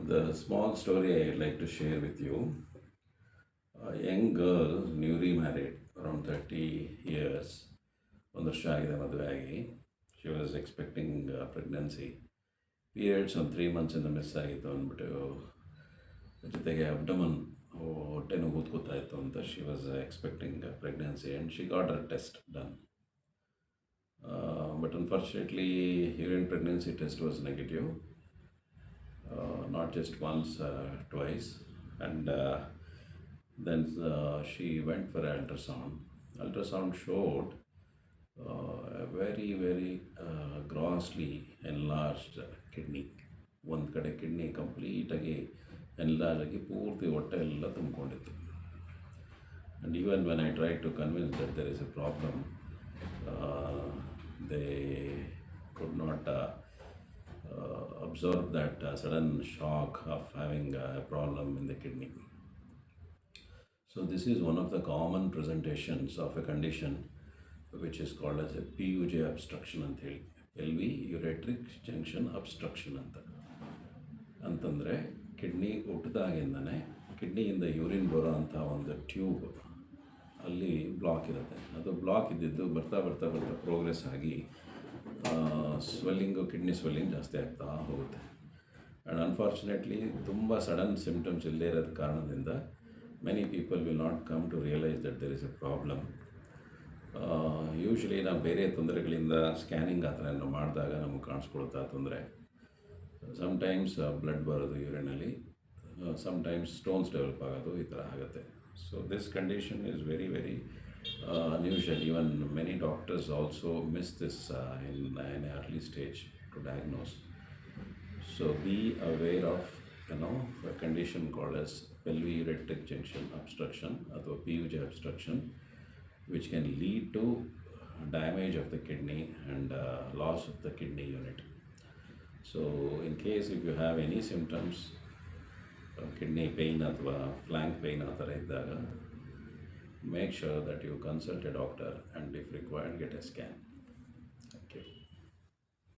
The small story I'd like to share with you. A young girl, newly married, around 30 years, ಒಂದು ವರ್ಷ ಆಗಿದೆ ಮದುವೆ ಆಗಿ. She was expecting pregnancy. Periods ಒಂದು 3 months miss ಆಗಿತ್ತು ಅಂದ್ಬಿಟ್ಟು ಜೊತೆಗೆ ಅಬ್ಡಮನ್ ಹೊಟ್ಟೆನೂ ಕೂತ್ಕೋತಾ ಇತ್ತು ಅಂತ she was expecting pregnancy and she got a test done. But unfortunately, urine pregnancy test was negative. Not just once, twice, and then she went for ultrasound. Ultrasound showed a very grossly enlarged kidney. ಒಂದು ಕಡೆ kidney ಕಂಪ್ಲೀಟಾಗಿ enlarge ಆಗಿ ಪೂರ್ತಿ ಹೊಟ್ಟೆ ಎಲ್ಲ ತುಂಬಿಕೊಂಡಿತ್ತು. And even when I try to convince that there is a problem, they could not absorb that sudden shock of having a problem in the kidney. So this is one of the common presentations of a condition which is called as a PUJ obstruction ಅಂತ ಹೇಳಿ, PLV ureteric junction obstruction ಅಂತಂದರೆ kidney ಹುಟ್ಟಿದಾಗಿಂದನೇ ಕಿಡ್ನಿಯಿಂದ urine ಬರೋ ಅಂಥ ಒಂದು tube ಅಲ್ಲಿ block ಇರುತ್ತೆ. ಅದು block ಇದ್ದಿದ್ದು ಬರ್ತಾ ಪ್ರೋಗ್ರೆಸ್ ಆಗಿ ಸ್ವೆಲ್ಲಿಂಗು, ಕಿಡ್ನಿ ಸ್ವೆಲ್ಲಿಂಗ್ ಜಾಸ್ತಿ ಆಗ್ತಾ ಹೋಗುತ್ತೆ. ಆ್ಯಂಡ್ ಅನ್ಫಾರ್ಚುನೇಟ್ಲಿ ತುಂಬ ಸಡನ್ ಸಿಮ್ಟಮ್ಸ್ ಇಲ್ಲದೇ ಇರೋದ ಕಾರಣದಿಂದ many people will not come to realise that there is a problem. Usually ನಾವು ಬೇರೆ ತೊಂದರೆಗಳಿಂದ ಸ್ಕ್ಯಾನಿಂಗ್ ಆ ಥರ ಏನೋ ಮಾಡಿದಾಗ ನಮಗೆ ಕಾಣಿಸ್ಕೊಳ್ತಾ ತೊಂದರೆ. ಸಮ್ಟೈಮ್ಸ್ ಬ್ಲಡ್ ಬರೋದು ಯೂರಿನಲ್ಲಿ, ಸಮ್ಟೈಮ್ಸ್ ಸ್ಟೋನ್ಸ್ ಡೆವಲಪ್ ಆಗೋದು, ಈ ಥರ ಆಗುತ್ತೆ. So this condition is very unusual. Even many doctors also miss this in an early stage to diagnose. So be aware of a condition called as pelvic ureteric junction obstruction or PUJ obstruction, which can lead to damage of the kidney and loss of the kidney unit. So in case if you have any symptoms, kidney pain ಅಥವಾ flank pain ಆ ಥರ ಇದ್ದಾಗ, make sure that you consult a doctor and if required get a scan.